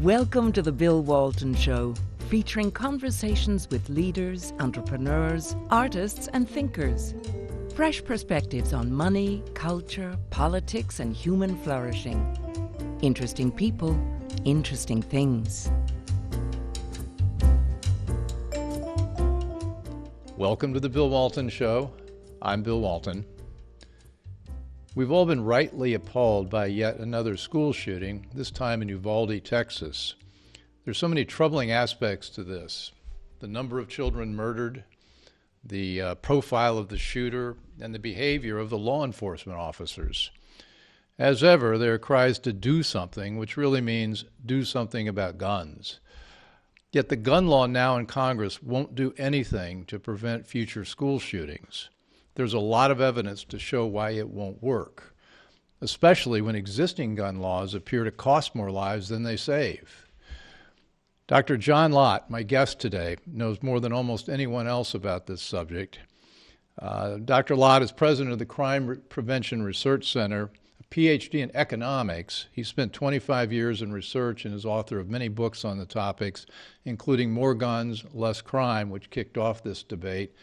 Welcome to the Bill Walton Show, featuring conversations with leaders, entrepreneurs, artists, and thinkers. Fresh perspectives on money, culture, politics, and human flourishing. Interesting people, interesting things. Welcome to the Bill Walton Show. I'm Bill Walton. We've all been rightly appalled by yet another school shooting, this time in Uvalde, Texas. There's so many troubling aspects to this. The number of children murdered, the profile of the shooter, and the behavior of the law enforcement officers. As ever, there are cries to do something, which really means do something about guns. Yet the gun law now in Congress won't do anything to prevent future school shootings. There's a lot of evidence to show why it won't work, especially when existing gun laws appear to cost more lives than they save. Dr. John Lott, my guest today, knows more than almost anyone else about this subject. Dr. Lott is president of the Crime Prevention Research Center, a PhD in economics. He spent 25 years in research and is author of many books on the topics, including More Guns, Less Crime, which kicked off this debate,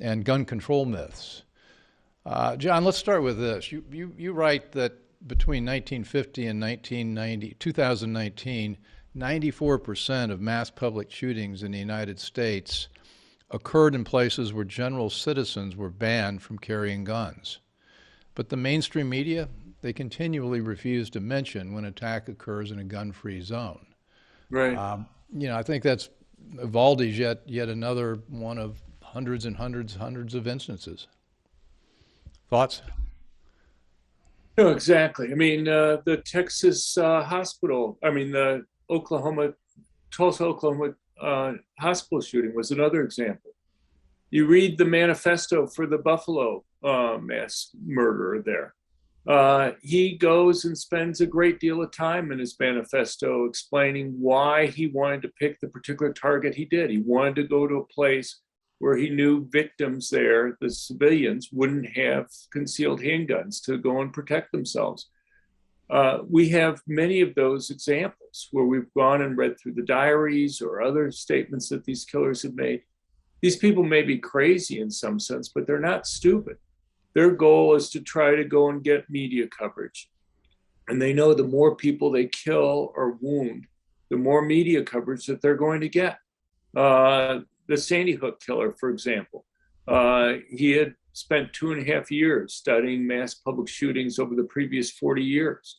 and Gun Control Myths. John, let's start with this. You write that between 1950 and 2019, 94% of mass public shootings in the United States occurred in places where general citizens were banned from carrying guns. But the mainstream media, they continually refuse to mention when an attack occurs in a gun-free zone. Right. I think that's Uvalde's yet another one of hundreds of instances. Thoughts? No, exactly. I mean, the Texas the Tulsa, Oklahoma hospital shooting was another example. You read the manifesto for the Buffalo mass murderer there. He goes and spends a great deal of time in his manifesto explaining why he wanted to pick the particular target he did. He wanted to go to a place where he knew victims there, the civilians, wouldn't have concealed handguns to go and protect themselves. We have many of those examples where we've gone and read through the diaries or other statements that these killers have made. These people may be crazy in some sense, but they're not stupid. Their goal is to try to go and get media coverage. And they know the more people they kill or wound, the more media coverage that they're going to get. The Sandy Hook killer, for example, he had spent 2.5 years studying mass public shootings over the previous 40 years.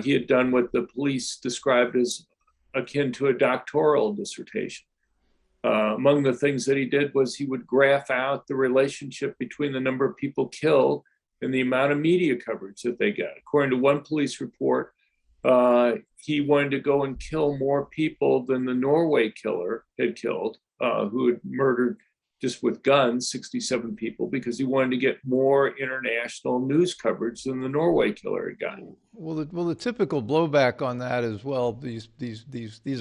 He had done what the police described as akin to a doctoral dissertation. Among the things that he did was he would graph out the relationship between the number of people killed and the amount of media coverage that they got. According to one police report, he wanted to go and kill more people than the Norway killer had killed, who had murdered just with guns 67 people, because he wanted to get more international news coverage than the Norway killer had gotten. Well, the typical blowback on that is, well, these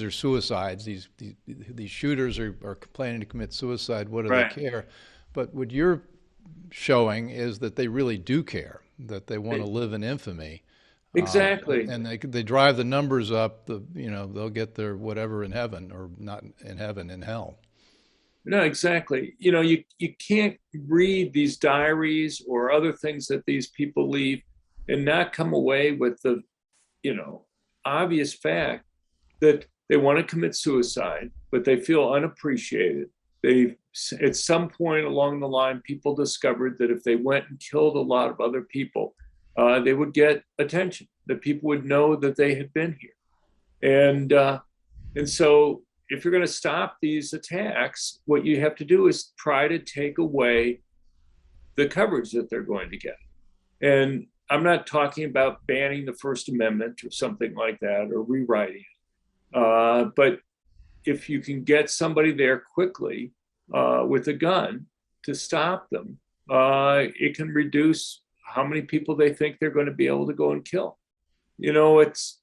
are suicides. These shooters are planning to commit suicide. What do they care? But what you're showing is that they really do care, that they want to live in infamy. Exactly. And they drive the numbers up. They'll get their whatever in heaven, or not in heaven, in hell. No, exactly. You can't read these diaries or other things that these people leave and not come away with the, obvious fact that they want to commit suicide, but they feel unappreciated. At some point along the line, people discovered that if they went and killed a lot of other people, they would get attention, that people would know that they had been here. And so if you're going to stop these attacks, what you have to do is try to take away the coverage that they're going to get. And I'm not talking about banning the First Amendment or something like that, or rewriting it. But if you can get somebody there quickly with a gun to stop them, it can reduce how many people they think they're going to be able to go and kill. It's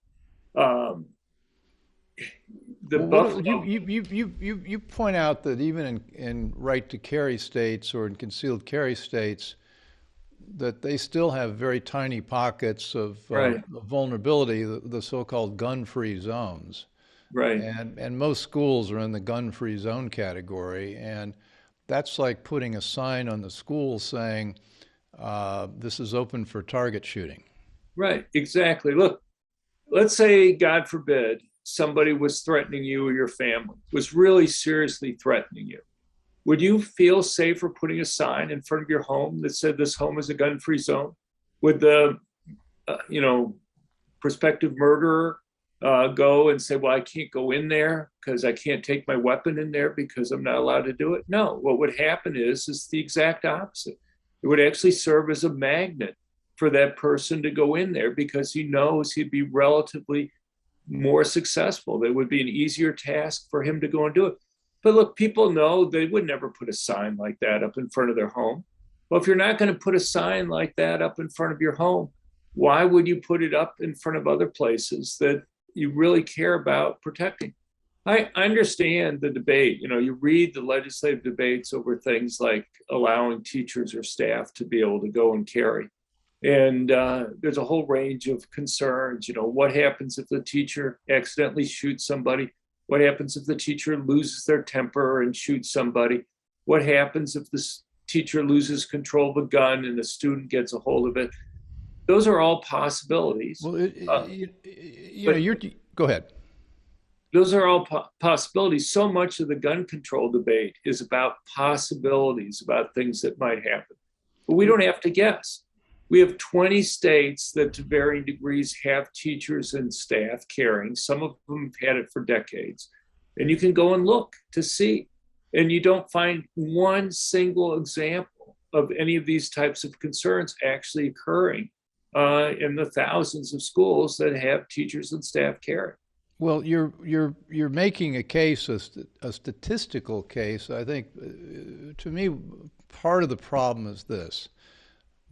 You point out that even in right to carry states or in concealed carry states, that they still have very tiny pockets of vulnerability, the so-called gun-free zones. Right. And most schools are in the gun-free zone category, and that's like putting a sign on the school saying, this is open for target shooting. Right. Exactly. Look, let's say, God forbid, somebody was threatening you or your family, was really seriously threatening you. Would you feel safer putting a sign in front of your home that said this home is a gun-free zone? Would the, prospective murderer go and say, well, I can't go in there because I can't take my weapon in there because I'm not allowed to do it? No, what would happen is the exact opposite. It would actually serve as a magnet for that person to go in there because he knows he'd be relatively more successful. It would be an easier task for him to go and do it. But look, people know they would never put a sign like that up in front of their home. Well, if you're not going to put a sign like that up in front of your home, why would you put it up in front of other places that you really care about protecting? I understand the debate. You read the legislative debates over things like allowing teachers or staff to be able to go and carry. And there's a whole range of concerns. What happens if the teacher accidentally shoots somebody? What happens if the teacher loses their temper and shoots somebody? What happens if the teacher loses control of a gun and the student gets a hold of it? Those are all possibilities. Well, go ahead. Those are all possibilities. So much of the gun control debate is about possibilities, about things that might happen. But we don't have to guess. We have 20 states that to varying degrees have teachers and staff carrying. Some of them have had it for decades. And you can go and look to see. And you don't find one single example of any of these types of concerns actually occurring in the thousands of schools that have teachers and staff carry. Well, you're making a case, a statistical case. I think, to me, part of the problem is this.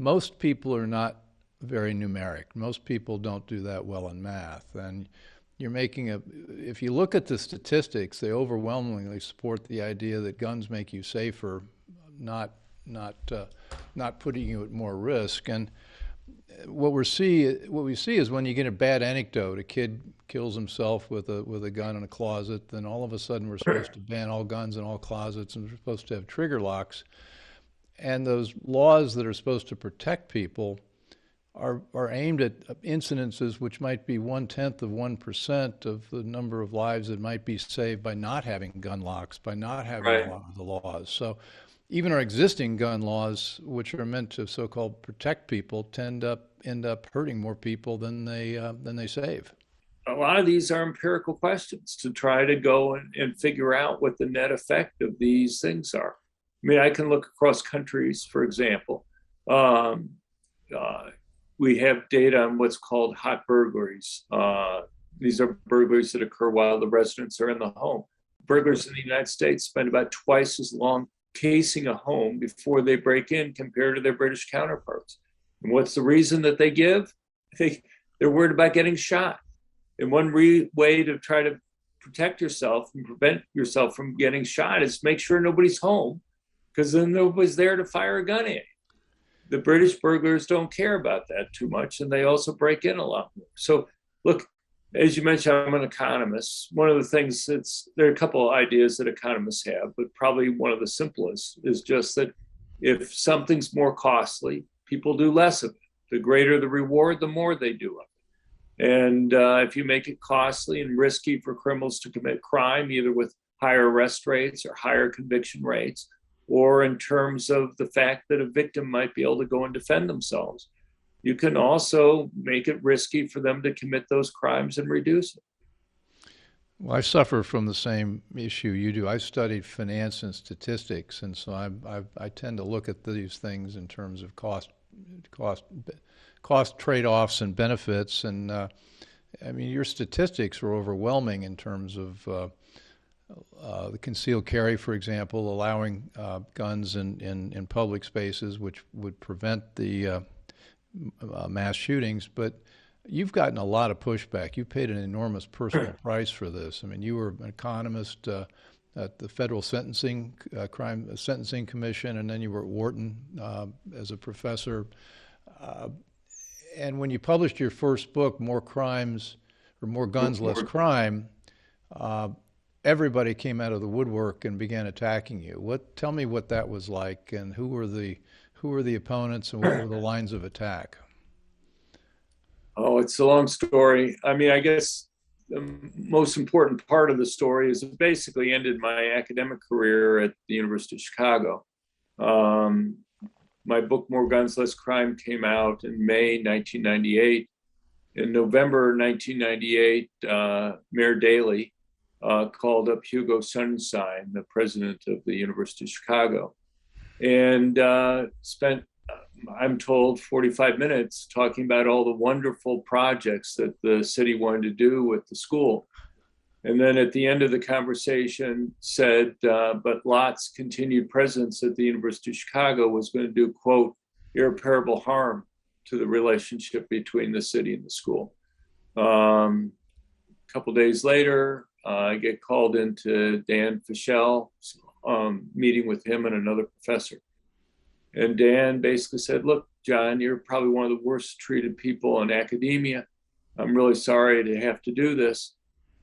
Most people are not very numeric. Most people don't do that well in math. And you're making if you look at the statistics, they overwhelmingly support the idea that guns make you safer, not putting you at more risk. And what we see is when you get a bad anecdote, a kid kills himself with a gun in a closet, then all of a sudden we're supposed to ban all guns in all closets, and we're supposed to have trigger locks. And those laws that are supposed to protect people are aimed at incidences which might be 1/10% of the number of lives that might be saved by not having gun locks, by not having a lot of the laws. So even our existing gun laws, which are meant to so-called protect people, end up hurting more people than they save. A lot of these are empirical questions to try to go and figure out what the net effect of these things are. I mean, I can look across countries, for example. We have data on what's called hot burglaries. These are burglaries that occur while the residents are in the home. Burglars in the United States spend about twice as long casing a home before they break in compared to their British counterparts. And what's the reason that they give? They're worried about getting shot. And one way to try to protect yourself and prevent yourself from getting shot is make sure nobody's home, because then nobody's there to fire a gun at you. The British burglars don't care about that too much, and they also break in a lot more. So look, as you mentioned, I'm an economist. One of the things there are a couple of ideas that economists have, but probably one of the simplest is just that if something's more costly, people do less of it. The greater the reward, the more they do of it. And if you make it costly and risky for criminals to commit crime, either with higher arrest rates or higher conviction rates, or in terms of the fact that a victim might be able to go and defend themselves, you can also make it risky for them to commit those crimes and reduce it. Well, I suffer from the same issue you do. I studied finance and statistics, and so I tend to look at these things in terms of cost trade-offs and benefits. And I mean, your statistics are overwhelming in terms of the concealed carry, for example, allowing guns in public spaces, which would prevent the mass shootings. But you've gotten a lot of pushback. You paid an enormous personal price for this. I mean, you were an economist at the Federal Sentencing Commission, and then you were at Wharton as a professor. And when you published your first book, More Crimes, or More Guns, Less Crime, uh, everybody came out of the woodwork and began attacking you. Tell me what that was like, and who were the opponents, and what were the lines of attack? Oh, it's a long story. I mean, I guess the most important part of the story is it basically ended my academic career at the University of Chicago. My book, More Guns, Less Crime, came out in May 1998. In November 1998, Mayor Daley called up Hugo Sonnenschein, the president of the University of Chicago, and spent, I'm told, 45 minutes talking about all the wonderful projects that the city wanted to do with the school. And then at the end of the conversation said, but Lott's continued presence at the University of Chicago was going to do, quote, irreparable harm to the relationship between the city and the school. A couple days later, I get called into Dan Fischel, meeting with him and another professor. And Dan basically said, look, John, you're probably one of the worst treated people in academia. I'm really sorry to have to do this,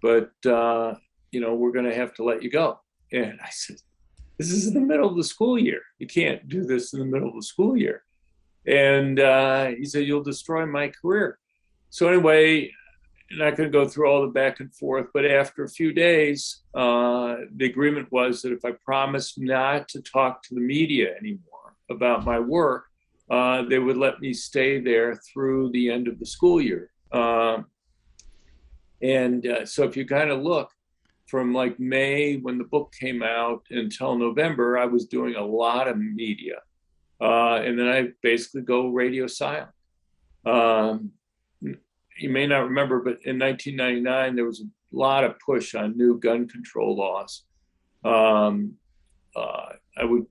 but we're going to have to let you go. And I said, this is in the middle of the school year. You can't do this in the middle of the school year. And he said, you'll destroy my career. So anyway, I'm not going to go through all the back and forth, but after a few days, the agreement was that if I promised not to talk to the media anymore about my work, they would let me stay there through the end of the school year. So if you kind of look from like May when the book came out until November, I was doing a lot of media. And then I basically go radio silent. You may not remember, but in 1999, there was a lot of push on new gun control laws. I would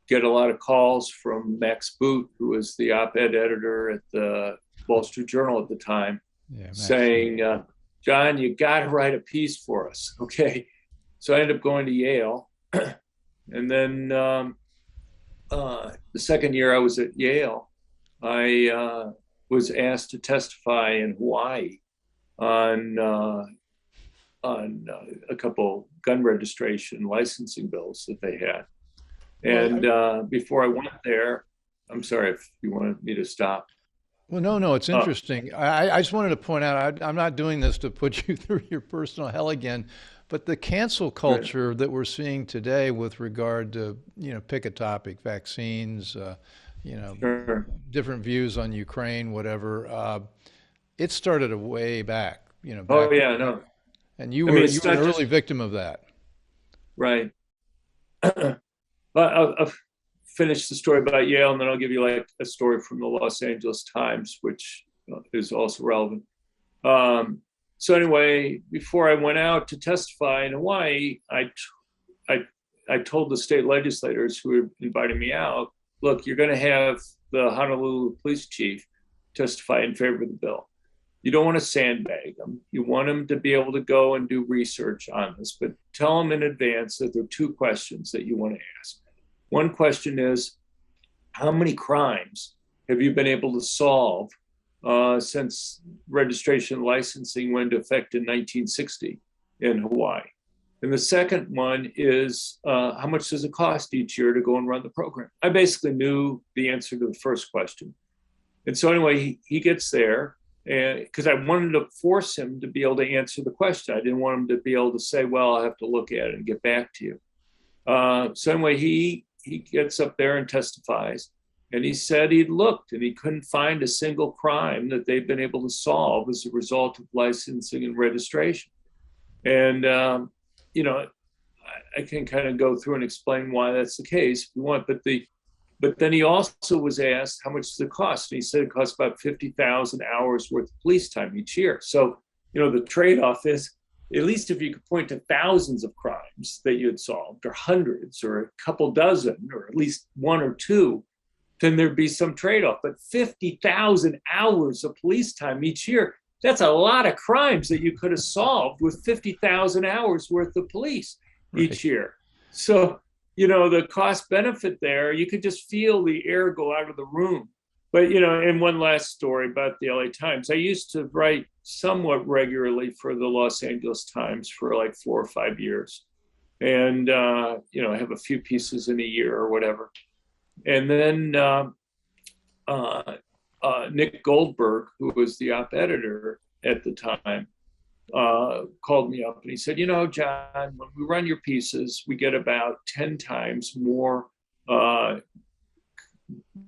get a lot of calls from Max Boot, who was the op-ed editor at the Wall Street Journal at the time, saying, John, you got to write a piece for us. Okay. So I ended up going to Yale. And then the second year I was at Yale, I was asked to testify in Hawaii on a couple gun registration licensing bills that they had. And before I went there, I'm sorry if you wanted me to stop. Well, no, it's interesting. I just wanted to point out, I'm not doing this to put you through your personal hell again, but the cancel culture that we're seeing today with regard to, pick a topic, vaccines, Sure. different views on Ukraine, whatever. It started way back, back. Oh, yeah, no. And you were an early victim of that. Right. I'll finish the story about Yale, and then I'll give you like a story from the Los Angeles Times, which is also relevant. So anyway, before I went out to testify in Hawaii, I told the state legislators who were inviting me out, look, you're going to have the Honolulu police chief testify in favor of the bill. You don't want to sandbag them. You want them to be able to go and do research on this, but tell them in advance that there are two questions that you want to ask. One question is, how many crimes have you been able to solve since registration licensing went into effect in 1960 in Hawaii? And the second one is, how much does it cost each year to go and run the program? I basically knew the answer to the first question. And so anyway, he gets there, and because I wanted to force him to be able to answer the question. I didn't want him to be able to say, well, I'll have to look at it and get back to you. So anyway, he gets up there and testifies. And he said he'd looked and he couldn't find a single crime that they've been able to solve as a result of licensing and registration. And, I can kind of go through and explain why that's the case if you want. But then he also was asked, how much does it cost? And he said it costs about 50,000 hours worth of police time each year. So, the trade-off is, at least if you could point to thousands of crimes that you had solved, or hundreds, or a couple dozen, or at least one or two, then there'd be some trade-off. But 50,000 hours of police time each year, that's a lot of crimes that you could have solved with 50,000 hours worth of police each year. So, the cost benefit there, you could just feel the air go out of the room. But, and one last story about the LA Times. I used to write somewhat regularly for the Los Angeles Times for like 4 or 5 years. And, I have a few pieces in a year or whatever. And then Nick Goldberg, who was the op editor at the time, called me up and he said, John, when we run your pieces, we get about 10 times more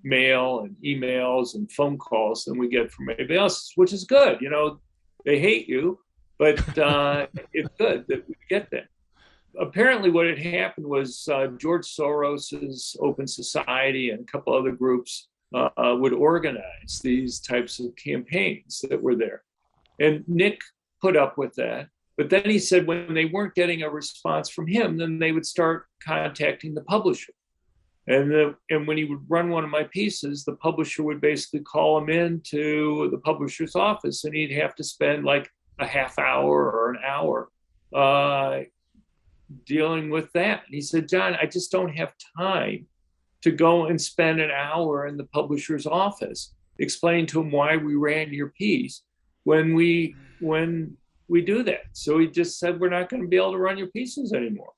mail and emails and phone calls than we get from anybody else, which is good. They hate you, but it's good that we get that. Apparently what had happened was George Soros's Open Society and a couple other groups would organize these types of campaigns that were there. And Nick put up with that. But then he said when they weren't getting a response from him, then they would start contacting the publisher. And when he would run one of my pieces, the publisher would basically call him into the publisher's office and he'd have to spend like a half hour or an hour dealing with that. And he said, John, I just don't have time to go and spend an hour in the publisher's office explaining to him why we ran your piece when we do that. So he just said, we're not going to be able to run your pieces anymore.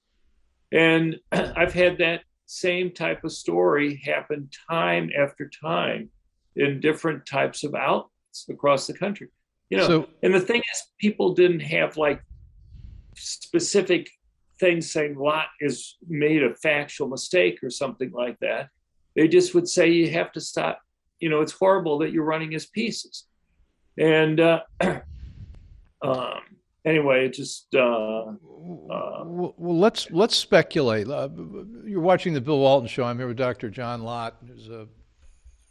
And I've had that same type of story happen time after time in different types of outlets across the country. And the thing is, people didn't have like specific things saying Lott is made a factual mistake or something like that. They just would say, you have to stop. It's horrible that you're running his pieces. And anyway, it just well, let's speculate. You're watching the Bill Walton Show. I'm here with Dr. John Lott, who's a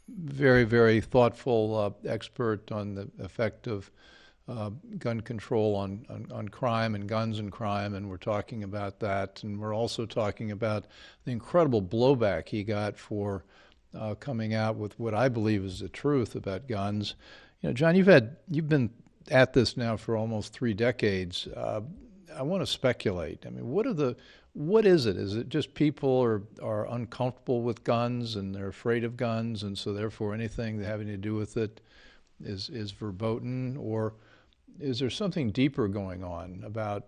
very, very thoughtful expert on the effect of gun control on crime and guns and crime, and we're talking about that. And we're also talking about the incredible blowback he got for coming out with what I believe is the truth about guns. John, you've been at this now for almost 3 decades. I want to speculate. I mean, what is it? Is it just people are uncomfortable with guns and they're afraid of guns, and so therefore anything having to do with it is verboten? Or is there something deeper going on about,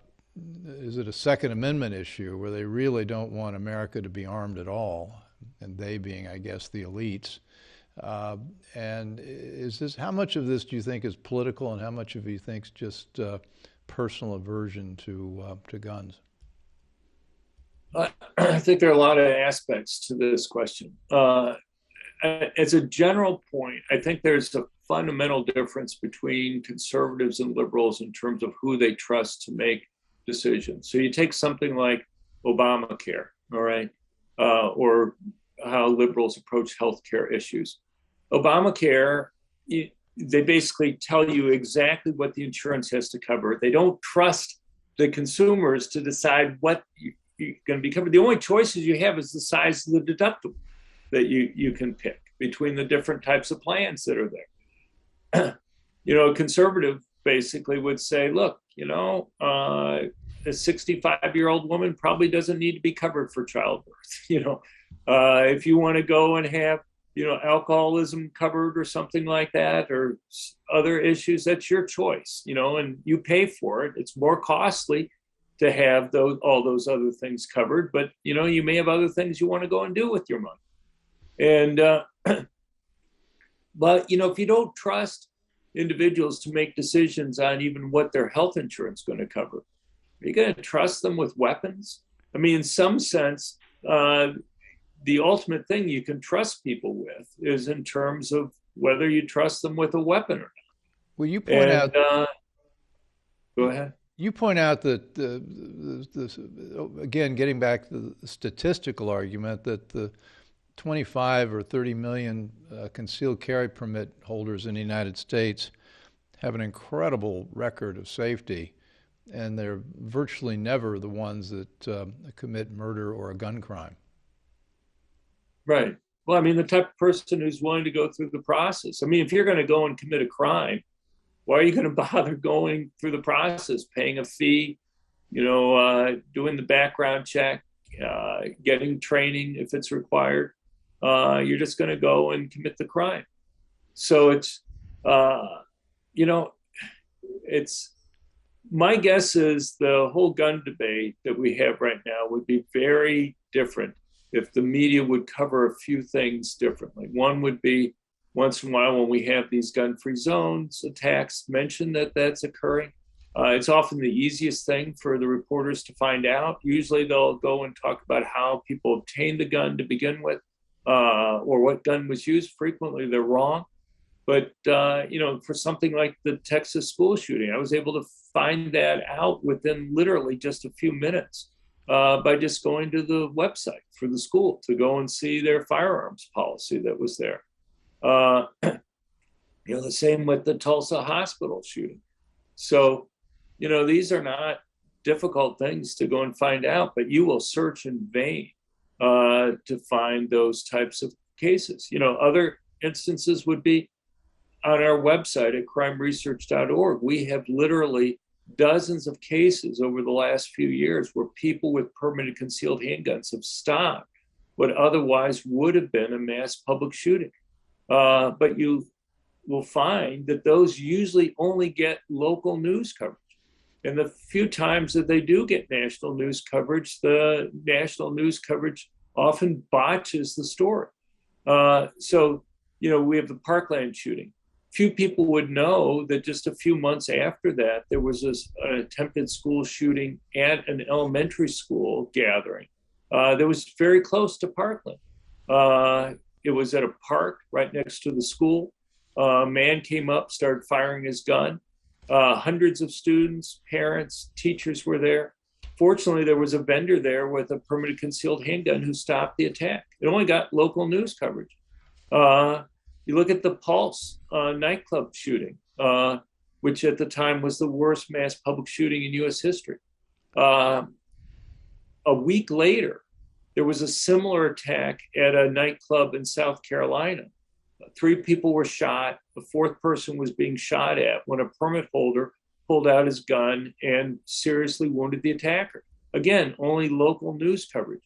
is it a Second Amendment issue where they really don't want America to be armed at all, and they being, I guess, the elites? And how much of this do you think is political, and how much of you think is just personal aversion to guns? I think there are a lot of aspects to this question. As a general point, I think there's a fundamental difference between conservatives and liberals in terms of who they trust to make decisions. So you take something like Obamacare, all right, or how liberals approach healthcare issues. Obamacare, they basically tell you exactly what the insurance has to cover. They don't trust the consumers to decide what you're going to be covered. The only choices you have is the size of the deductible that you can pick between the different types of plans that are there. A conservative basically would say, look, a 65-year-old woman probably doesn't need to be covered for childbirth. If you want to go and have alcoholism covered or something like that, or other issues, that's your choice, and you pay for it. It's more costly to have all those other things covered, but you may have other things you want to go and do with your money. And but if you don't trust individuals to make decisions on even what their health insurance is going to cover, are you going to trust them with weapons? I mean, in some sense, the ultimate thing you can trust people with is in terms of whether you trust them with a weapon or not. Well, you point out. Go ahead. You point out that again, getting back to the statistical argument, that the 25 or 30 million concealed carry permit holders in the United States have an incredible record of safety, and they're virtually never the ones that commit murder or a gun crime. Right. Well, I mean, the type of person who's willing to go through the process. I mean, if you're going to go and commit a crime, why are you going to bother going through the process, paying a fee, doing the background check, getting training if it's required? You're just going to go and commit the crime. So it's, you know, it's my guess is the whole gun debate that we have right now would be very different if the media would cover a few things differently. One would be once in a while when we have these gun-free zones attacks, mention that that's occurring. It's often the easiest thing for the reporters to find out. Usually they'll go and talk about how people obtained the gun to begin with, or what gun was used. Frequently they're wrong. But for something like the Texas school shooting, I was able to find that out within literally just a few minutes by just going to the website for the school to go and see their firearms policy that was there. The same with the Tulsa hospital shooting. So, these are not difficult things to go and find out, but you will search in vain to find those types of cases. Other instances would be on our website at crimeresearch.org. We have literally dozens of cases over the last few years where people with permanent concealed handguns have stopped what otherwise would have been a mass public shooting. But you will find that those usually only get local news coverage. And the few times that they do get national news coverage, the national news coverage often botches the story. We have the Parkland shooting. Few people would know that just a few months after that, there was an attempted school shooting at an elementary school gathering that was very close to Parkland. It was at a park right next to the school. A man came up, started firing his gun. Hundreds of students, parents, teachers were there. Fortunately, there was a vendor there with a permanent concealed handgun who stopped the attack. It only got local news coverage. You look at the Pulse nightclub shooting, which at the time was the worst mass public shooting in U.S. history. A week later, there was a similar attack at a nightclub in South Carolina. 3 people were shot. The 4th person was being shot at when a permit holder pulled out his gun and seriously wounded the attacker. Again, only local news coverage.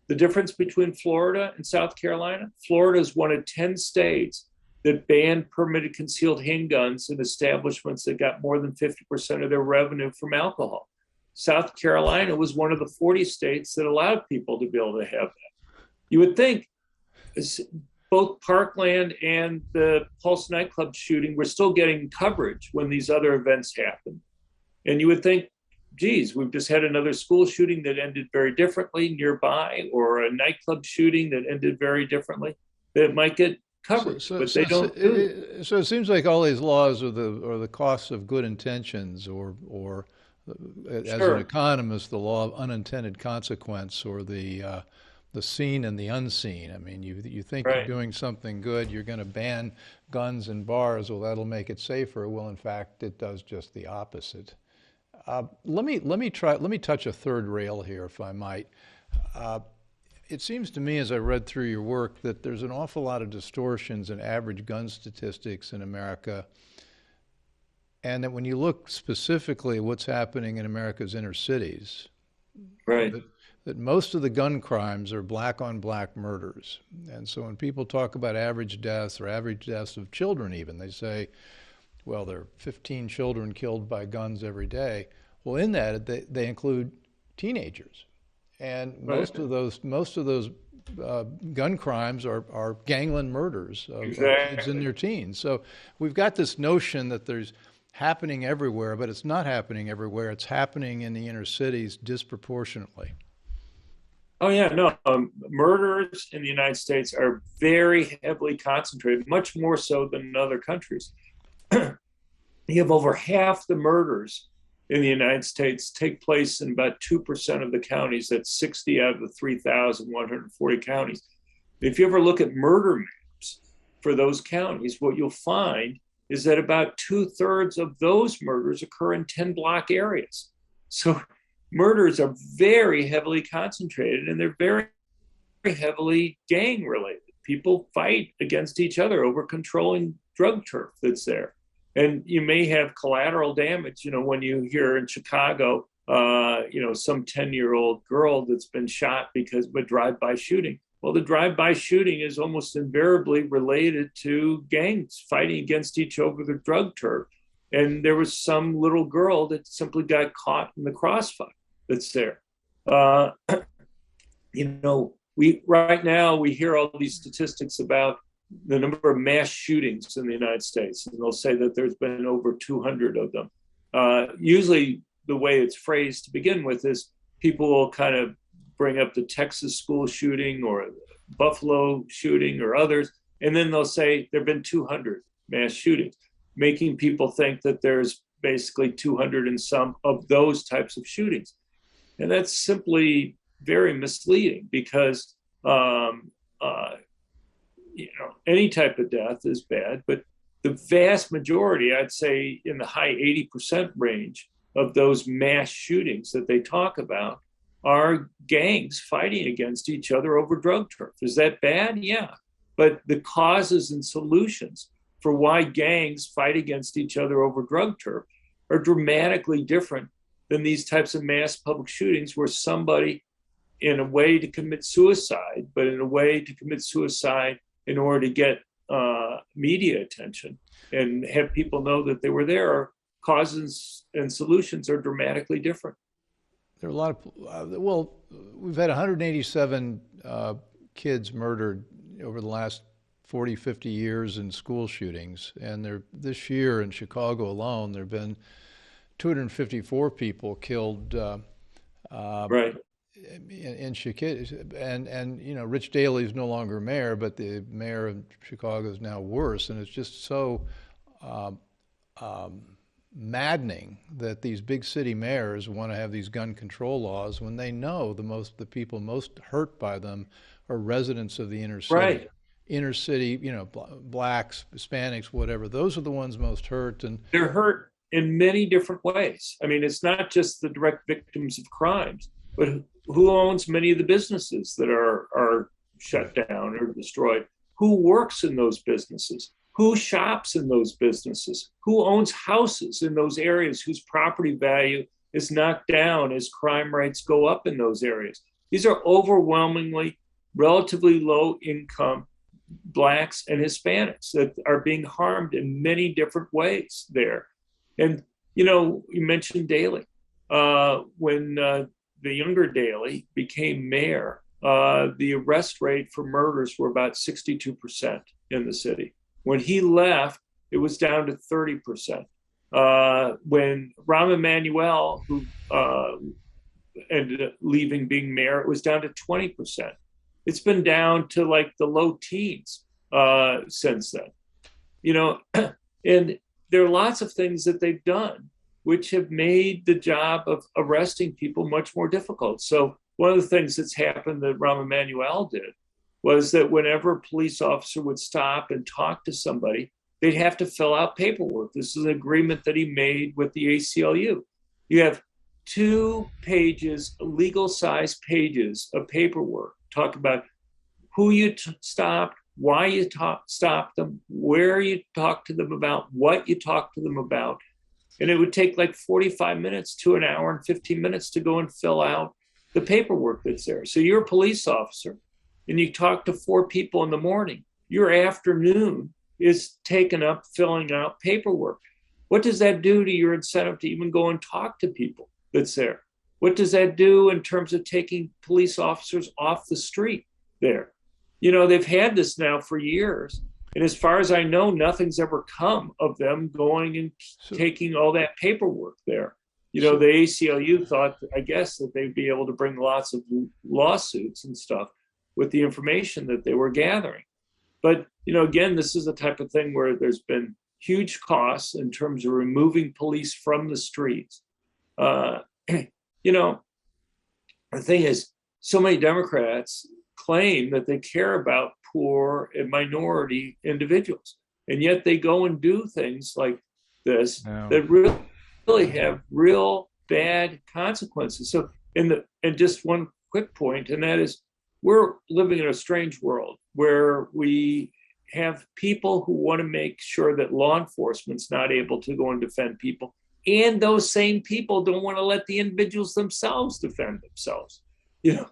The difference between Florida and South Carolina, Florida is one of 10 states that banned permitted concealed handguns in establishments that got more than 50% of their revenue from alcohol. South Carolina was one of the 40 states that allowed people to be able to have that. You would think both Parkland and the Pulse nightclub shooting were still getting coverage when these other events happened. And you would think, geez, we've just had another school shooting that ended very differently nearby, or a nightclub shooting that ended very differently, that it might get coverage, but they don't. So it seems like all these laws are the costs of good intentions, or as Sure. an economist, the law of unintended consequence, or the seen and the unseen. I mean, you think Right. you're doing something good, you're going to ban guns in bars, well, that'll make it safer. Well, in fact, it does just the opposite. Let me touch a third rail here, if I might. It seems to me, as I read through your work, that there's an awful lot of distortions in average gun statistics in America, and that when you look specifically at what's happening in America's inner cities, Right. that most of the gun crimes are black on black murders. And so when people talk about average deaths, or average deaths of children even, they say, well, there are 15 children killed by guns every day. Well, in that, they include teenagers. And most of those gun crimes are gangland murders of kids in their teens. So we've got this notion that there's happening everywhere, but it's not happening everywhere. It's happening in the inner cities disproportionately. Oh, yeah, no. Murders in the United States are very heavily concentrated, much more so than in other countries. You have over half the murders in the United States take place in about 2% of the counties. That's 60 out of the 3,140 counties. If you ever look at murder maps for those counties, what you'll find is that about 2/3 of those murders occur in 10-block areas. So murders are very heavily concentrated, and they're very, very heavily gang related. People fight against each other over controlling drug turf that's there. And you may have collateral damage, when you hear in Chicago, some 10-year-old girl that's been shot because of a drive-by shooting. Well, the drive-by shooting is almost invariably related to gangs fighting against each other over the drug turf. And there was some little girl that simply got caught in the crossfire that's there. Uh, we right now we hear all these statistics about the number of mass shootings in the United States, and they'll say that there's been over 200 of them. Usually, the way it's phrased to begin with is people will kind of bring up the Texas school shooting or Buffalo shooting or others, and then they'll say there have been 200 mass shootings, making people think that there's basically 200 and some of those types of shootings. And that's simply very misleading because any type of death is bad, but the vast majority, I'd say in the high 80% range of those mass shootings that they talk about are gangs fighting against each other over drug turf. Is that bad? Yeah. But the causes and solutions for why gangs fight against each other over drug turf are dramatically different than these types of mass public shootings where somebody in a way to commit suicide, but in a way to commit suicide in order to get media attention and have people know that they were there, causes and solutions are dramatically different. There are a lot of, we've had 187 kids murdered over the last 40, 50 years in school shootings. And this year in Chicago alone, there have been 254 people killed. Right. In Chicago, and Rich Daley is no longer mayor, but the mayor of Chicago is now worse, and it's just so maddening that these big city mayors want to have these gun control laws when they know the people most hurt by them are residents of the inner city. Right. Inner city, blacks, Hispanics, whatever. Those are the ones most hurt, and they're hurt in many different ways. I mean, it's not just the direct victims of crimes, but who owns many of the businesses that are shut down or destroyed? Who works in those businesses? Who shops in those businesses? Who owns houses in those areas whose property value is knocked down as crime rates go up in those areas? These are overwhelmingly relatively low income blacks and Hispanics that are being harmed in many different ways there. And, you mentioned Daley. When the younger Daley became mayor, the arrest rate for murders were about 62% in the city. When he left, it was down to 30%. When Rahm Emanuel, who ended up leaving being mayor, it was down to 20%. It's been down to like the low teens since then. And there are lots of things that they've done which have made the job of arresting people much more difficult. So one of the things that's happened that Rahm Emanuel did was that whenever a police officer would stop and talk to somebody, they'd have to fill out paperwork. This is an agreement that he made with the ACLU. You have 2 pages, legal-sized pages of paperwork, talk about who you stopped, why you stopped them, where you talked to them about, what you talked to them about. And it would take like 45 minutes to an hour and 15 minutes to go and fill out the paperwork that's there. So you're a police officer and you talk to 4 people in the morning. Your afternoon is taken up filling out paperwork. What does that do to your incentive to even go and talk to people that's there? What does that do in terms of taking police officers off the street there? They've had this now for years. And as far as I know, nothing's ever come of them going and taking all that paperwork there. The ACLU thought, I guess, that they'd be able to bring lots of lawsuits and stuff with the information that they were gathering. But, again, this is the type of thing where there's been huge costs in terms of removing police from the streets. The thing is, so many Democrats claim that they care about poor and minority individuals, and yet they go and do things like this that really have real bad consequences. So, and just one quick point, and that is, we're living in a strange world where we have people who want to make sure that law enforcement's not able to go and defend people, and those same people don't want to let the individuals themselves defend themselves. You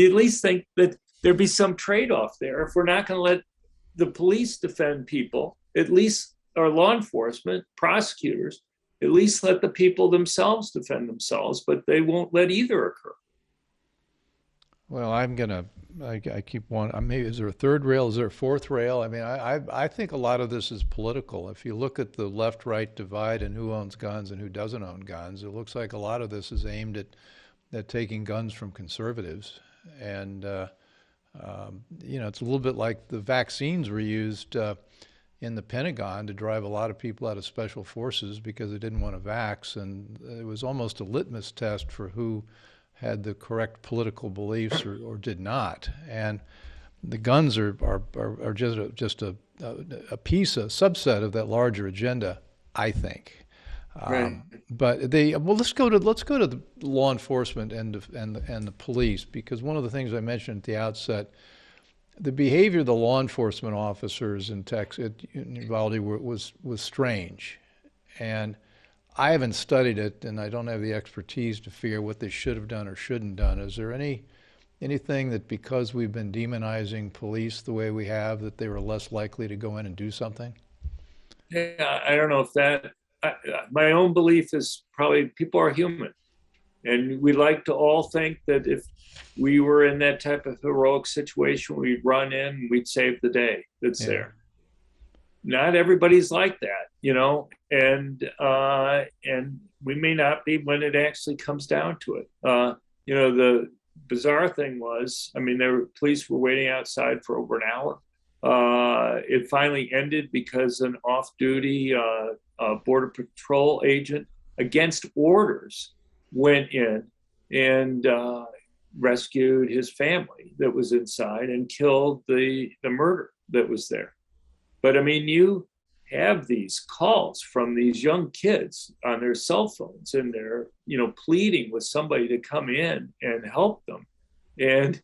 at least think that there'd be some trade-off there. If we're not going to let the police defend people, at least, or law enforcement, prosecutors, at least let the people themselves defend themselves, but they won't let either occur. Well, I keep one. Maybe is there a third rail? Is there a fourth rail? I mean, I think a lot of this is political. If you look at the left-right divide and who owns guns and who doesn't own guns, it looks like a lot of this is aimed at taking guns from conservatives. And it's a little bit like the vaccines were used in the Pentagon to drive a lot of people out of special forces because they didn't want to vax, and it was almost a litmus test for who had the correct political beliefs or did not. And the guns are just a piece, a subset of that larger agenda, I think. Right. But let's go to the law enforcement and the police, because one of the things I mentioned at the outset, the behavior of the law enforcement officers in Texas, in Uvalde, was strange, and I haven't studied it, and I don't have the expertise to figure what they should have done or shouldn't done. Is there anything that because we've been demonizing police the way we have, that they were less likely to go in and do something? Yeah, I don't know if that. My own belief is probably people are human, and we like to all think that if we were in that type of heroic situation, we'd run in, we'd save the day that's there. Not everybody's like that, and we may not be when it actually comes down to it. The bizarre thing was, police were waiting outside for over an hour. It finally ended because an off-duty Border Patrol agent, against orders, went in and rescued his family that was inside and killed the murderer that was there. But you have these calls from these young kids on their cell phones, and they're, pleading with somebody to come in and help them. And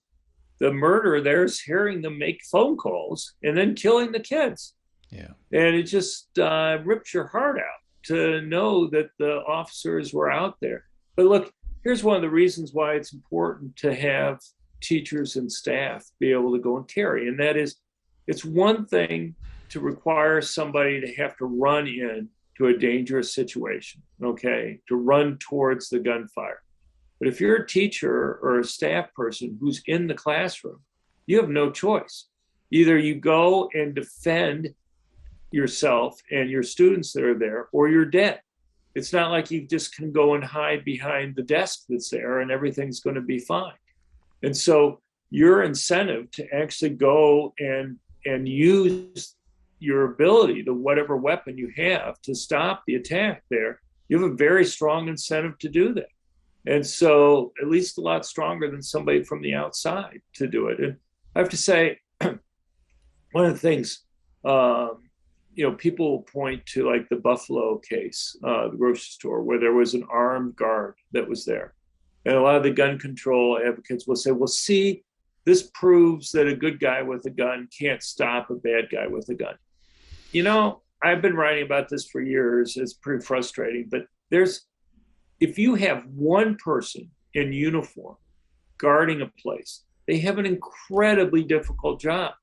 the murderer there's hearing them make phone calls and then killing the kids. Yeah. And it just rips your heart out to know that the officers were out there. But look, here's one of the reasons why it's important to have teachers and staff be able to go and carry. And that is, it's one thing to require somebody to have to run in to a dangerous situation, okay, to run towards the gunfire. But if you're a teacher or a staff person who's in the classroom, you have no choice. Either you go and defend yourself and your students that are there, or you're dead. It's not like you just can go and hide behind the desk that's there and everything's going to be fine. And so your incentive to actually go and use your ability, to whatever weapon you have, to stop the attack there, you have a very strong incentive to do that. And so at least a lot stronger than somebody from the outside to do it. And I have to say, one of the things, people point to, like the Buffalo case, the grocery store, where there was an armed guard that was there. And a lot of the gun control advocates will say, well, see, this proves that a good guy with a gun can't stop a bad guy with a gun. I've been writing about this for years. It's pretty frustrating, but if you have one person in uniform guarding a place, they have an incredibly difficult job.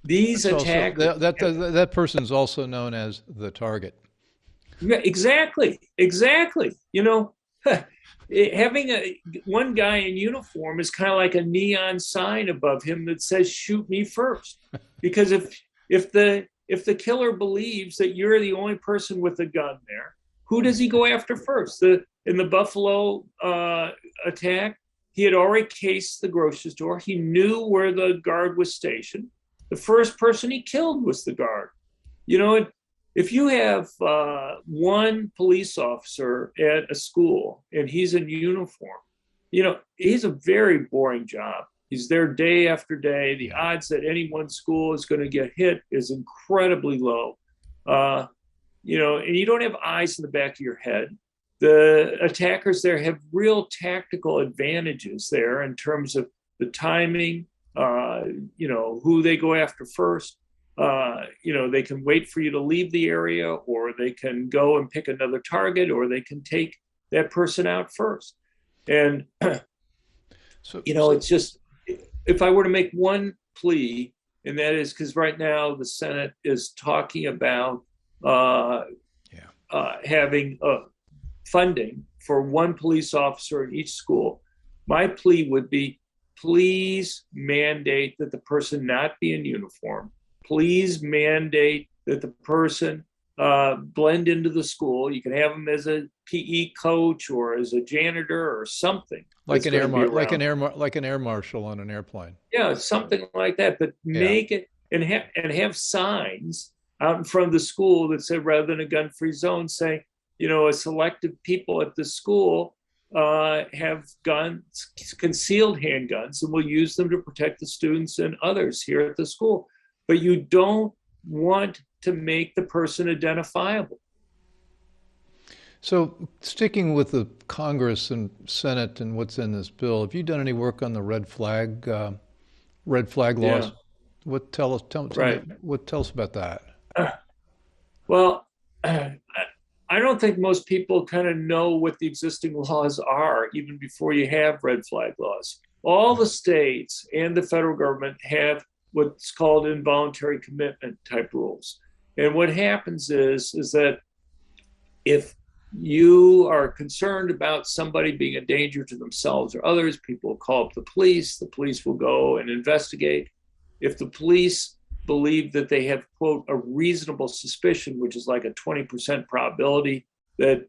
These attacks. That person is also known as the target. Exactly. Having one guy in uniform is kind of like a neon sign above him that says "Shoot me first," because if the killer believes that you're the only person with a gun there, who does he go after first? In the Buffalo attack, he had already cased the grocery store. He knew where the guard was stationed. The first person he killed was the guard. If you have one police officer at a school and he's in uniform, he's a very boring job. He's there day after day. The odds that any one school is going to get hit is incredibly low. And you don't have eyes in the back of your head. The attackers there have real tactical advantages there in terms of the timing, who they go after first. They can wait for you to leave the area, or they can go and pick another target, or they can take that person out first. And, it's just, if I were to make one plea, and that is because right now the Senate is talking about having funding for one police officer in each school. My plea would be, please mandate that the person not be in uniform. Please mandate that the person blend into the school. You can have them as a PE coach or as a janitor or something. Like an air marshal on an airplane. Yeah, something like that. But make it and have signs out in front of the school that say, rather than a gun-free zone, saying, a selective people at the school have guns, concealed handguns, and will use them to protect the students and others here at the school. But you don't want to make the person identifiable. So, sticking with the Congress and Senate and what's in this bill, have you done any work on the red flag laws? Yeah. What tell us about that? Well, I don't think most people kind of know what the existing laws are, even before you have red flag laws. All the states and the federal government have what's called involuntary commitment type rules. And what happens is that if you are concerned about somebody being a danger to themselves or others, people will call up the police will go and investigate. If the police believe that they have, quote, a reasonable suspicion, which is like a 20% probability that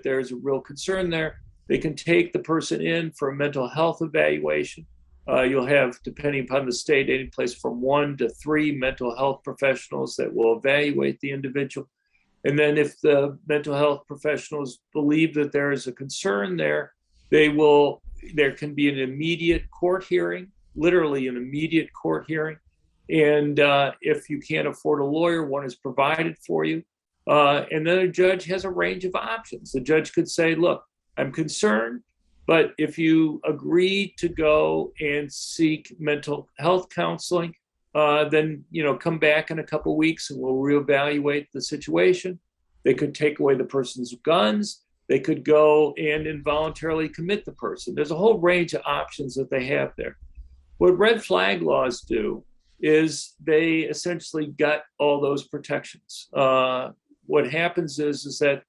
there's a real concern there, they can take the person in for a mental health evaluation. You'll have, depending upon the state, any place from 1 to 3 mental health professionals that will evaluate the individual. And then if the mental health professionals believe that there is a concern there, there can be an immediate court hearing, literally an immediate court hearing. And if you can't afford a lawyer, one is provided for you. And then a judge has a range of options. The judge could say, look, I'm concerned, but if you agree to go and seek mental health counseling, then come back in a couple of weeks and we'll reevaluate the situation. They could take away the person's guns. They could go and involuntarily commit the person. There's a whole range of options that they have there. What red flag laws do is they essentially gut all those protections. What happens is that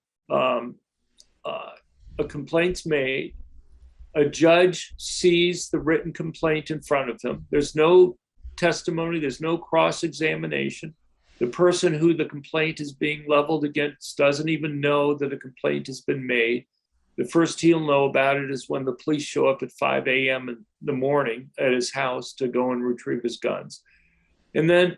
a complaint's made, a judge sees the written complaint in front of him. There's no testimony, there's no cross-examination. The person who the complaint is being leveled against doesn't even know that a complaint has been made. The first he'll know about it is when the police show up at 5 a.m. in the morning at his house to go and retrieve his guns. And then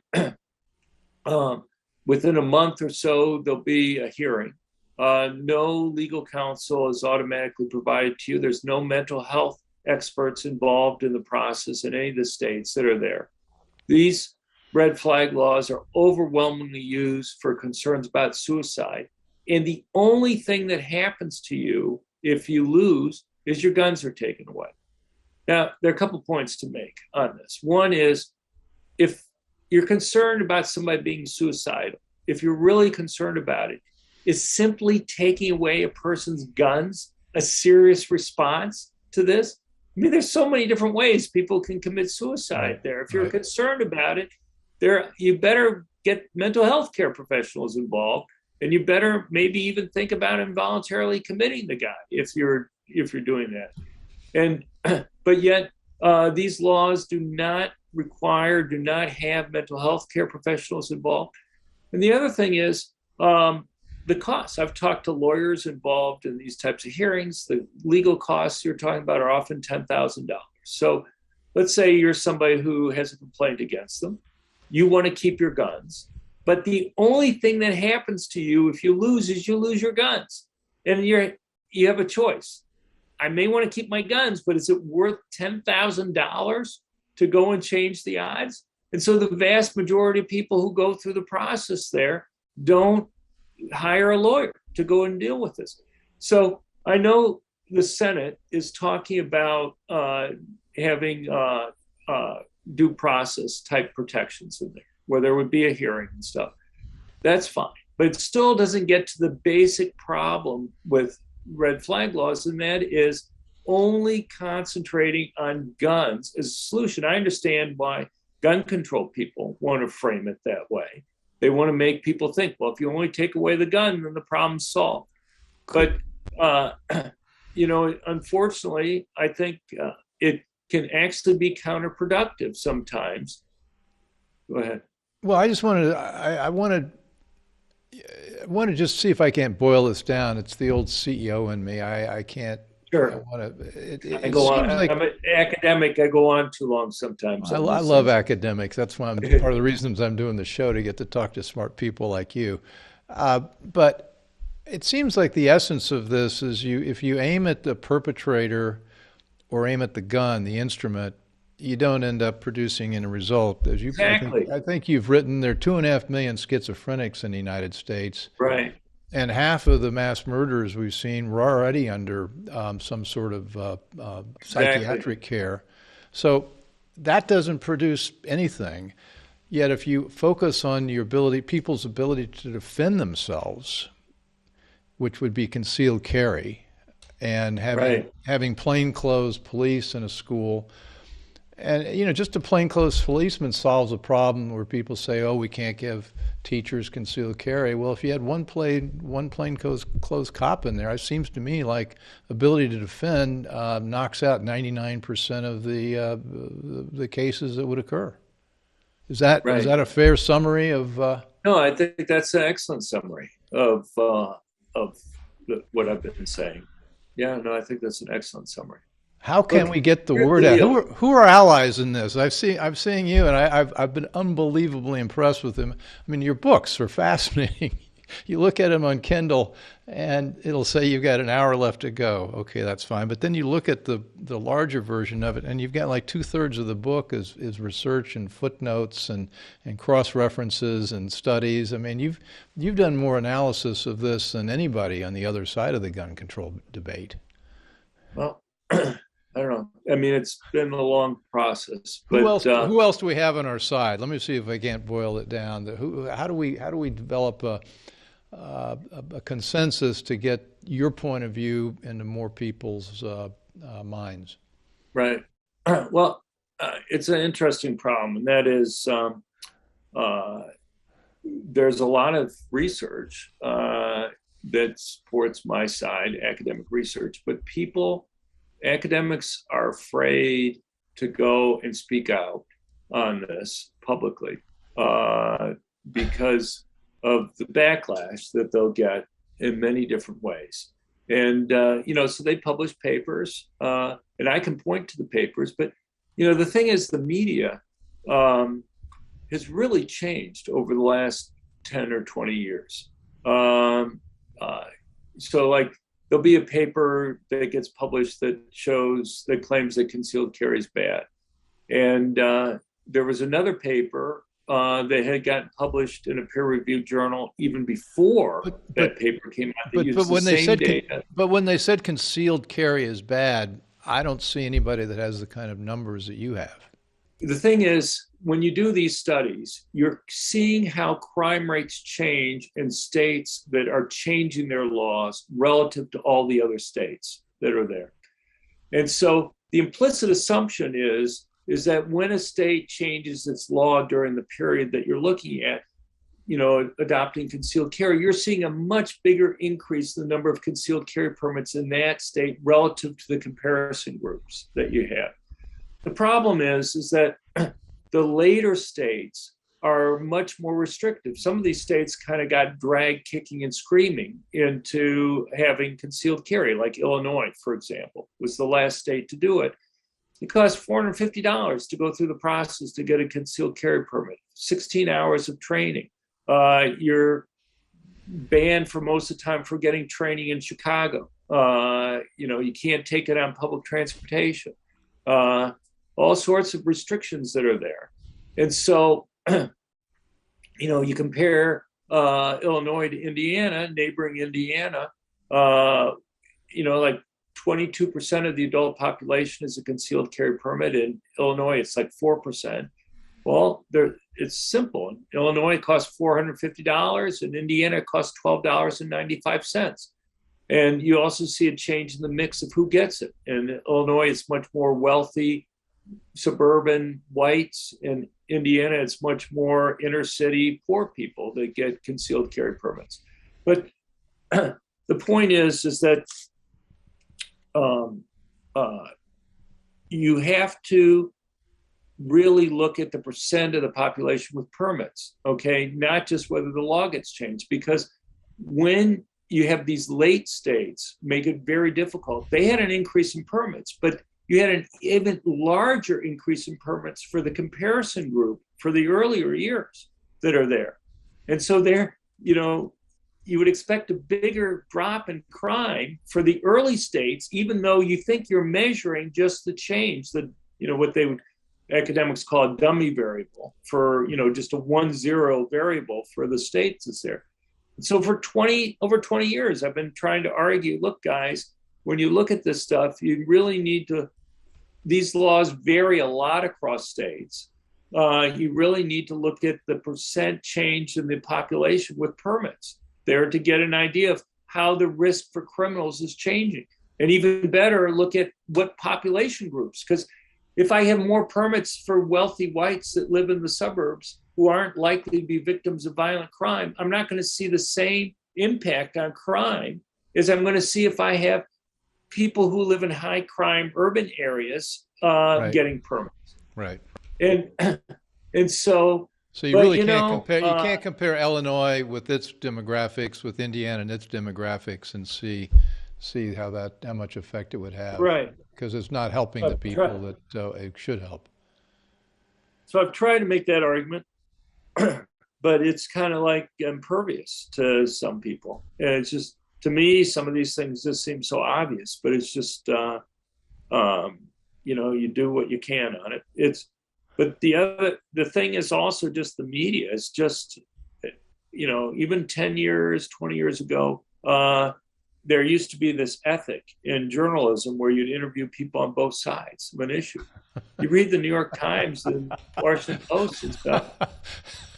within a month or so, there'll be a hearing. No legal counsel is automatically provided to you. There's no mental health experts involved in the process in any of the states that are there. These red flag laws are overwhelmingly used for concerns about suicide. And the only thing that happens to you if you lose is your guns are taken away. Now, there are a couple points to make on this. One is, if you're concerned about somebody being suicidal, if you're really concerned about it, is simply taking away a person's guns a serious response to this? I mean, there's so many different ways people can commit suicide there. If you're concerned about it, you better get mental health care professionals involved, and you better maybe even think about involuntarily committing the guy if you're doing that. And but yet these laws do not have mental health care professionals involved. And the other thing is the costs. I've talked to lawyers involved in these types of hearings. The legal costs you're talking about are often $10,000. So let's say you're somebody who has a complaint against them. You want to keep your guns. But the only thing that happens to you if you lose is you lose your guns. And you have a choice. I may want to keep my guns, but is it worth $10,000 to go and change the odds? And so the vast majority of people who go through the process there don't hire a lawyer to go and deal with this. So I know the Senate is talking about having due process type protections in there, where there would be a hearing and stuff. That's fine. But it still doesn't get to the basic problem with red flag laws, and that is only concentrating on guns as a solution. I understand why gun control people want to frame it that way. They want to make people think, well, if you only take away the gun, then the problem's solved. But, unfortunately, I think it can actually be counterproductive sometimes. Go ahead. Well, I just wanted to, I want to just see if I can't boil this down. It's the old CEO in me. I can't. Sure. I want to. I go on. Like, I'm an academic. I go on too long sometimes. I love academics. That's why part of the reasons I'm doing the show, to get to talk to smart people like you. But it seems like the essence of this is if you aim at the perpetrator or aim at the gun, the instrument, you don't end up producing any result. As you, exactly. I think you've written, there are 2.5 million schizophrenics in the United States. Right. And half of the mass murders we've seen were already under some sort of psychiatric care. So that doesn't produce anything. Yet if you focus on people's ability to defend themselves, which would be concealed carry, and having plainclothes police in a school, and just a plainclothes policeman solves a problem where people say, "Oh, we can't give teachers concealed carry." Well, if you had one plainclothes cop in there, it seems to me like ability to defend knocks out 99% of the cases that would occur. Is that a fair summary of? No, I think that's an excellent summary of what I've been saying. Yeah, no, I think that's an excellent summary. How can we get the word out? Who are allies in this? I'm seeing you, and I've been unbelievably impressed with them. I mean, your books are fascinating. You look at them on Kindle, and it'll say you've got an hour left to go. Okay, that's fine. But then you look at the larger version of it, and you've got like 2/3 of the book is research and footnotes and cross references and studies. I mean, you've done more analysis of this than anybody on the other side of the gun control debate. Well, I don't know. I mean, it's been a long process. But, who else do we have on our side? Let me see if I can't boil it down. How do we develop a consensus to get your point of view into more people's minds? Right. Well, it's an interesting problem, and that is there's a lot of research that supports my side, academic research, but academics are afraid to go and speak out on this publicly because of the backlash that they'll get in many different ways. And, so they publish papers, and I can point to the papers, but, the thing is, the media has really changed over the last 10 or 20 years. So like, there'll be a paper that gets published that claims that concealed carry is bad. And there was another paper that had gotten published in a peer-reviewed journal even before that paper came out. But when they said concealed carry is bad, I don't see anybody that has the kind of numbers that you have. The thing is, when you do these studies, you're seeing how crime rates change in states that are changing their laws relative to all the other states that are there. And so the implicit assumption is that when a state changes its law during the period that you're looking at, adopting concealed carry, you're seeing a much bigger increase in the number of concealed carry permits in that state relative to the comparison groups that you have. The problem is that the later states are much more restrictive. Some of these states kind of got dragged kicking and screaming into having concealed carry, like Illinois, for example, was the last state to do it. It costs $450 to go through the process to get a concealed carry permit, 16 hours of training. You're banned for most of the time for getting training in Chicago. You can't take it on public transportation. All sorts of restrictions that are there. And so, you compare Illinois to Indiana, neighboring Indiana, like 22% of the adult population is a concealed carry permit. In Illinois, it's like 4%. Well, it's simple. In Illinois, it costs $450. In Indiana, it costs $12.95. And you also see a change in the mix of who gets it. In Illinois, it's much more wealthy, suburban whites. In Indiana, it's much more inner city poor people that get concealed carry permits. But the point is that you have to really look at the percent of the population with permits, okay? Not just whether the law gets changed, because when you have these late states make it very difficult. They had an increase in permits, but you had an even larger increase in permits for the comparison group for the earlier years that are there. And so there, you would expect a bigger drop in crime for the early states, even though you think you're measuring just the change, what they would academics call a dummy variable for, just a 1-0 variable for the states that's there. So for over 20 years, I've been trying to argue, look, guys, when you look at this stuff, you really need to, these laws vary a lot across states. You really need to look at the percent change in the population with permits there to get an idea of how the risk for criminals is changing. And even better, look at what population groups, because if I have more permits for wealthy whites that live in the suburbs who aren't likely to be victims of violent crime, I'm not going to see the same impact on crime as I'm going to see if I have people who live in high crime urban areas getting permits. Right. And so you really can't compare. You can't compare Illinois with its demographics with Indiana and its demographics and see how much effect it would have. Right. Because it's not helping the people that it should help. So I've tried to make that argument, but it's kind of like impervious to some people. And it's just, to me, some of these things just seem so obvious, but it's just, you do what you can on it. But the thing is also just the media. It's just, even 10 years, 20 years ago, there used to be this ethic in journalism where you'd interview people on both sides of an issue. You read the New York Times and Washington Post and stuff. But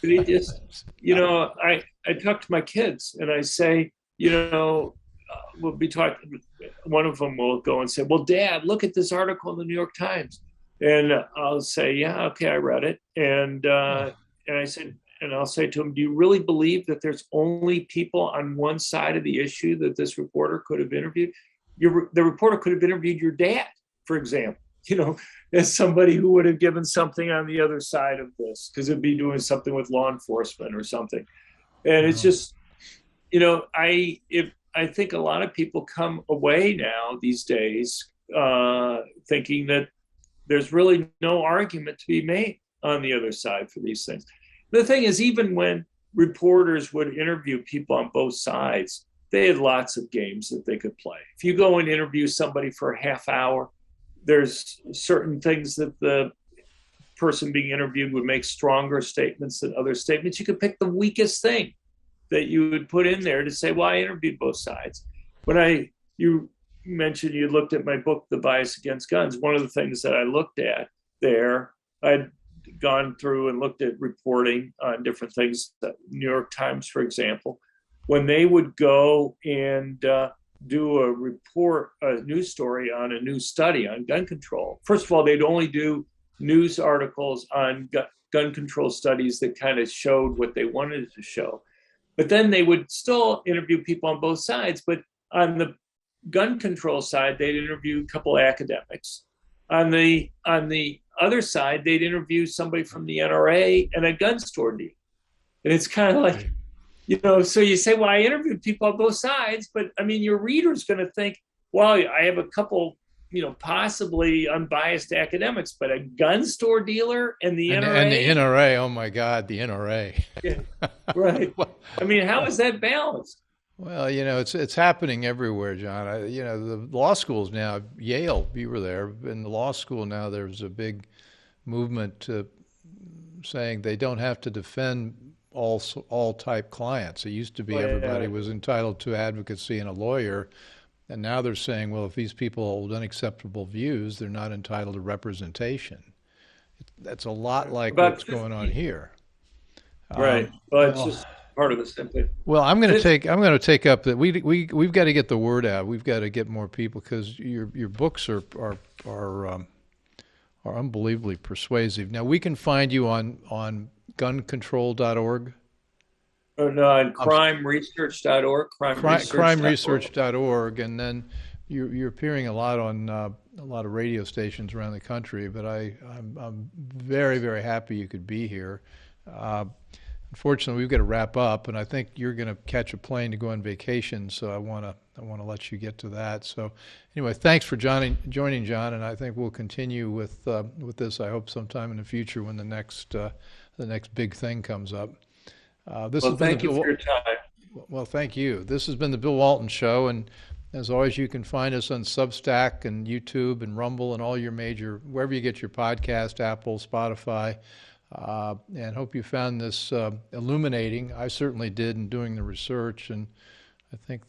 it just, I talk to my kids and I say, we'll be talking, one of them will go and say, well, Dad, look at this article in the New York Times. And I'll say, yeah, okay, I read it. And I said, and I'll say to him, do you really believe that there's only people on one side of the issue that this reporter could have interviewed? The reporter could have interviewed your dad, for example, as somebody who would have given something on the other side of this, because it'd be doing something with law enforcement or something. And it's just, I think a lot of people come away now these days thinking that there's really no argument to be made on the other side for these things. The thing is, even when reporters would interview people on both sides, they had lots of games that they could play. If you go and interview somebody for a half hour, there's certain things that the person being interviewed would make stronger statements than other statements. You could pick the weakest thing that you would put in there to say, well, I interviewed both sides. When you mentioned you looked at my book, The Bias Against Guns, one of the things that I looked at there, I'd gone through and looked at reporting on different things. The New York Times, for example, when they would go and do a news story on a new study on gun control. First of all, they'd only do news articles on gun control studies that kind of showed what they wanted to show. But then they would still interview people on both sides. But on the gun control side, they'd interview a couple academics. On the other side, they'd interview somebody from the NRA and a gun store dealer. And it's kind of like, so you say, well, I interviewed people on both sides, but I mean, your reader's going to think, well, I have a couple, possibly unbiased academics, but a gun store dealer and the NRA. And the NRA, oh my God, the NRA. Yeah, right. I mean, how is that balanced? Well, it's happening everywhere, John. The law schools now, Yale, you were there, in the law school now, there's a big movement saying they don't have to defend all type clients. It used to be everybody was entitled to advocacy and a lawyer, and now they're saying, well, if these people hold unacceptable views, they're not entitled to representation. That's a lot like what's going on here. Right. Well, it's just part of the same thing. Well, I'm going to take up that we've got to get the word out. We've got to get more people because your books are unbelievably persuasive. Now we can find you on guncontrol.org. And on crimeresearch.org, crimeresearch.org, and then you're appearing a lot on a lot of radio stations around the country. But I'm very, very happy you could be here. Unfortunately, we've got to wrap up, and I think you're going to catch a plane to go on vacation. So I want to let you get to that. So anyway, thanks for joining, John, and I think we'll continue with this. I hope sometime in the future when the next big thing comes up. Thank you for your time. Well, thank you. This has been the Bill Walton Show, and as always, you can find us on Substack and YouTube and Rumble and all your major, wherever you get your podcast, Apple, Spotify, and hope you found this illuminating. I certainly did in doing the research, and I think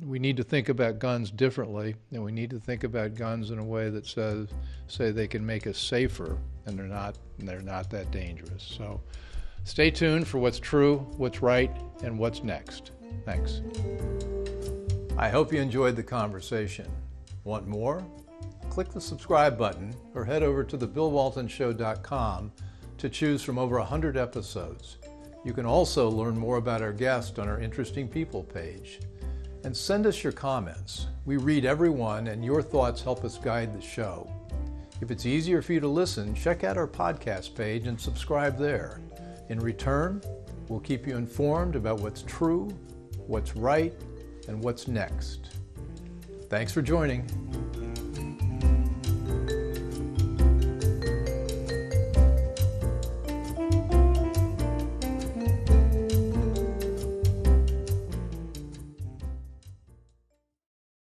we need to think about guns differently, and we need to think about guns in a way that say they can make us safer, and they're not that dangerous. So stay tuned for what's true, what's right, and what's next. Thanks. I hope you enjoyed the conversation. Want more? Click the subscribe button or head over to thebillwaltonshow.com to choose from over 100 episodes. You can also learn more about our guest on our Interesting People page. And send us your comments. We read every one, and your thoughts help us guide the show. If it's easier for you to listen, check out our podcast page and subscribe there. In return, we'll keep you informed about what's true, what's right, and what's next. Thanks for joining.